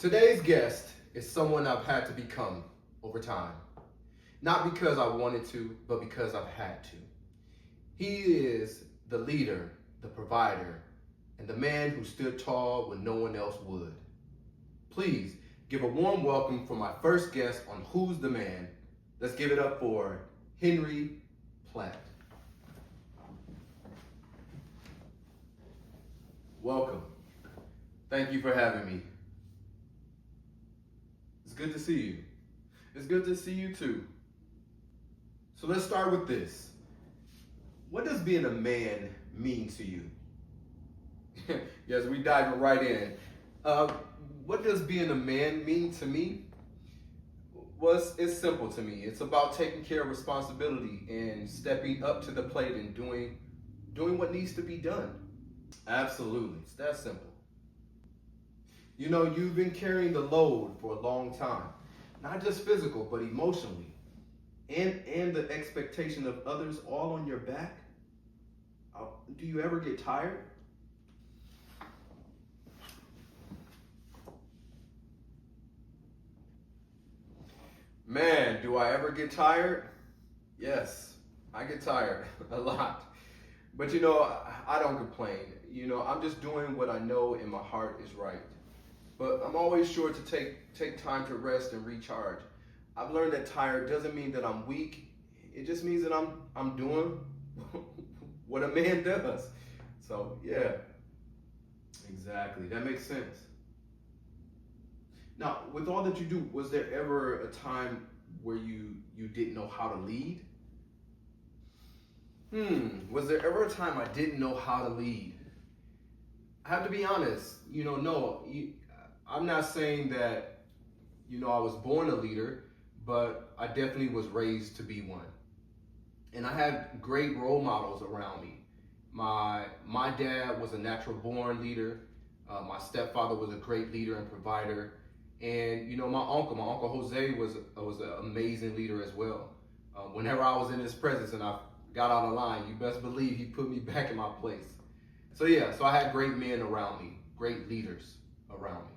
Today's guest is someone I've had to become over time. Not because I wanted to, but because I've had to. He is the leader, the provider, and the man who stood tall when no one else would. Please give a warm welcome for my first guest on Who's the Man. Let's give it up for Henry Platt. Welcome. Thank you for having me. It's good to see you. It's good to see you too. So let's start with this. What does being a man mean to you? Yes, we dive right in. What does being a man mean to me? Well, it's simple to me. It's about taking care of responsibility and stepping up to the plate and doing what needs to be done. Absolutely, it's that simple. You know, you've been carrying the load for a long time, not just physical, but emotionally, and the expectation of others all on your back. Do you ever get tired? Man, do I ever get tired? Yes, I get tired a lot. But you know, I don't complain. You know, I'm just doing what I know in my heart is right. But I'm always sure to take time to rest and recharge. I've learned that tired doesn't mean that I'm weak. It just means that I'm doing what a man does. So yeah, exactly. That makes sense. Now, with all that you do, was there ever a time where you didn't know how to lead? Was there ever a time I didn't know how to lead? I have to be honest. I'm not saying that, I was born a leader, but I definitely was raised to be one. And I had great role models around me. My dad was a natural born leader. My stepfather was a great leader and provider. And my uncle Jose was an amazing leader as well. Whenever I was in his presence and I got out of line, you best believe he put me back in my place. So I had great men around me, great leaders around me.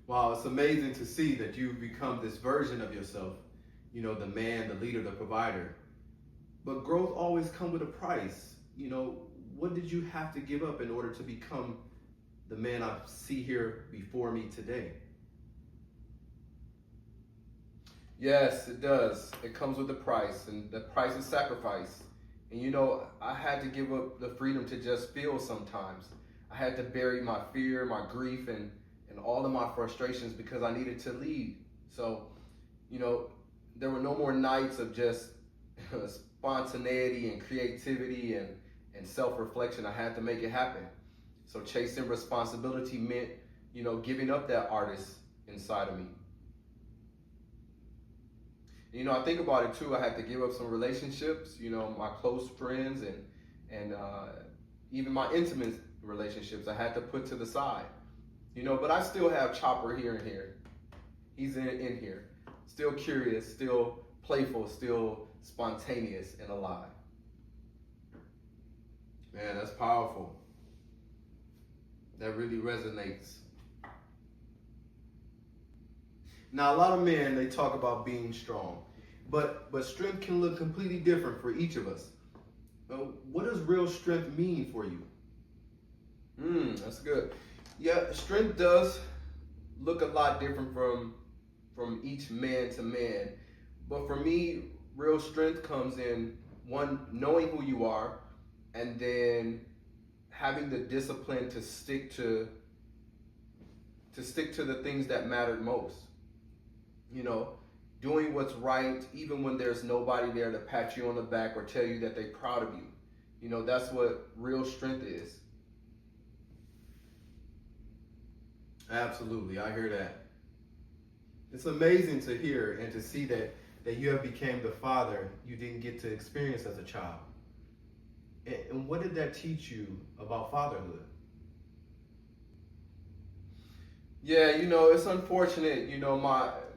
Wow, it's amazing to see that you've become this version of yourself, the man, the leader, the provider. But growth always comes with a price. What did you have to give up in order to become the man I see here before me today? Yes, it does. It comes with a price, and the price is sacrifice. And I had to give up the freedom to just feel sometimes. I had to bury my fear, my grief, and all of my frustrations because I needed to lead. So, there were no more nights of just spontaneity and creativity and self-reflection. I had to make it happen. So chasing responsibility meant, giving up that artist inside of me. I think about it too. I had to give up some relationships, my close friends and even my intimate relationships I had to put to the side. But I still have Chopper here and here. He's in here. Still curious, still playful, still spontaneous and alive. Man, that's powerful. That really resonates. Now, a lot of men, they talk about being strong, but strength can look completely different for each of us. What does real strength mean for you? That's good. Yeah, strength does look a lot different from each man to man. But for me, real strength comes in one, knowing who you are, and then having the discipline to stick to the things that mattered most. Doing what's right even when there's nobody there to pat you on the back or tell you that they're proud of you. That's what real strength is. Absolutely, I hear that. It's amazing to hear and to see that you have become the father you didn't get to experience as a child. And what did that teach you about fatherhood? Yeah, it's unfortunate,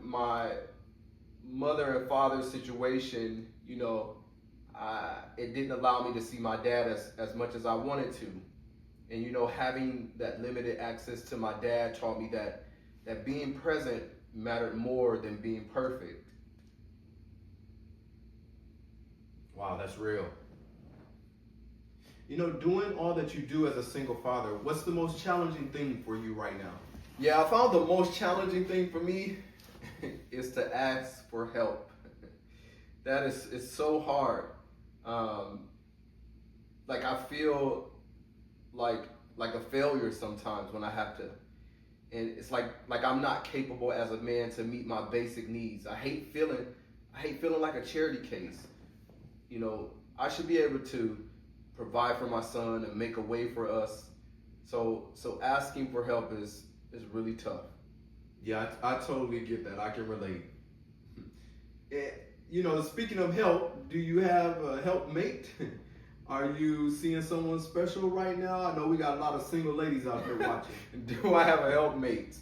my mother and father's situation, it didn't allow me to see my dad as much as I wanted to. And having that limited access to my dad taught me that being present mattered more than being perfect. Wow, that's real. Doing all that you do as a single father, what's the most challenging thing for you right now? Yeah, I found the most challenging thing for me is to ask for help. That is, it's so hard. Like I feel like a failure sometimes when I have to, and it's like I'm not capable as a man to meet my basic needs. I hate feeling like a charity case. I should be able to provide for my son and make a way for us. So asking for help is really tough. Yeah, I totally get that. I can relate. Speaking of help, do you have a helpmate? Are you seeing someone special right now? I know we got a lot of single ladies out there watching. Do I have a helpmate?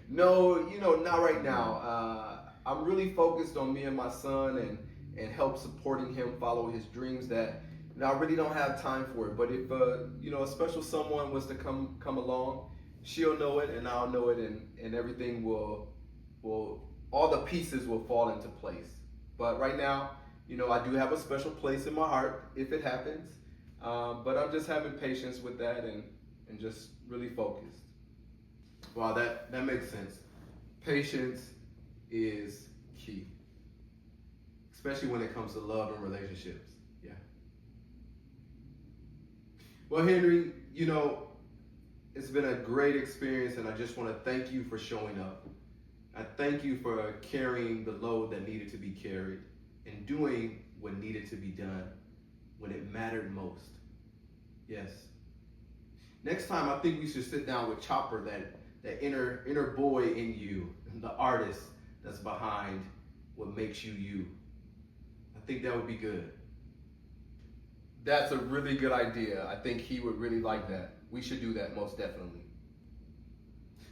No, not right now. I'm really focused on me and my son and help supporting him follow his dreams that I really don't have time for it. But if a special someone was to come along, she'll know it and I'll know it, and everything will all the pieces will fall into place. But right now, I do have a special place in my heart if it happens. But I'm just having patience with that and just really focused. Wow, that makes sense. Patience is key, especially when it comes to love and relationships. Yeah. Well, Henry, it's been a great experience, and I just want to thank you for showing up. I thank you for carrying the load that needed to be carried and doing what needed to be done when it mattered most. Yes. Next time, I think we should sit down with Chopper, that inner boy in you, the artist that's behind what makes you you. I think that would be good. That's a really good idea. I think he would really like that. We should do that, most definitely.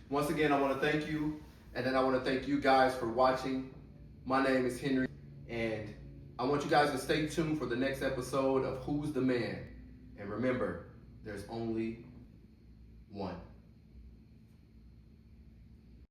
Once again, I want to thank you, and then I want to thank you guys for watching. My name is Henry, and I want you guys to stay tuned for the next episode of Who's the Man? And remember, there's only one.